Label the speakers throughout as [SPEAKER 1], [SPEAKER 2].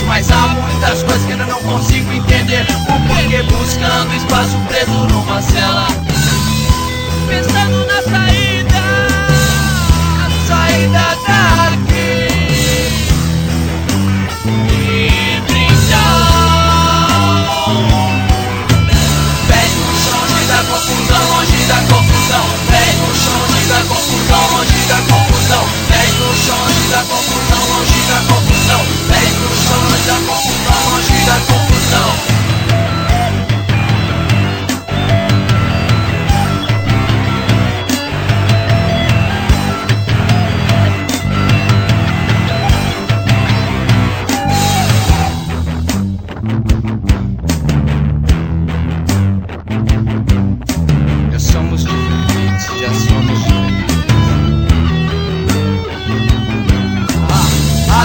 [SPEAKER 1] diferente, mas há muitas coisas que ainda não consigo entender. O porquê buscando espaço preso numa cela, pensando na saída, a saída daqui. Livre então, pés no chão, longe da confusão, longe da confusão. Pés no chão, longe da confusão, longe da confusão. Pés no chão, longe da confusão, longe da confusão. Pés no chão, longe da confusão, longe da confusão.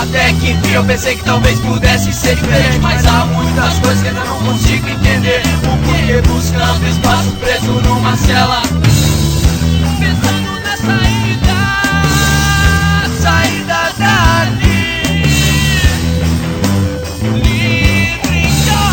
[SPEAKER 1] Até que enfim eu pensei que talvez pudesse ser diferente, mas há muitas coisas que ainda não consigo entender. O porquê buscando espaço preso numa cela, pensando na saída, a saída dali. Livre então,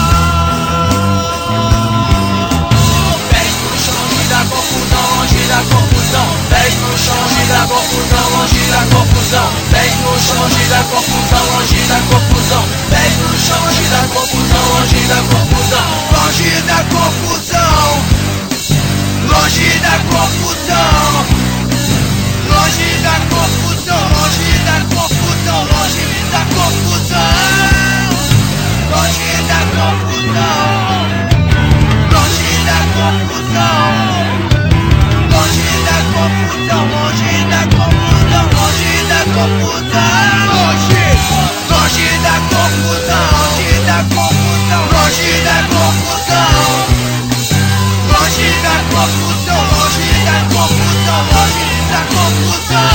[SPEAKER 1] pés no chão, longe da confusão, longe da confusão. Pés no chão, longe da confusão, longe da confusão. Pés no chão, longe da confusão, longe da confusão. Pés no chão, longe da confusão, longe da confusão. Longe da confusão, longe da confusão. Longe da confusão, longe da confusão, longe da confusão. Longe da confusão, longe da confusão. Longe da confusão, longe da confusão, longe da confusão. Longe, longe da confusão, longe da confusão, longe da confusão. Longe da confusão, longe da confusão, longe da confusão.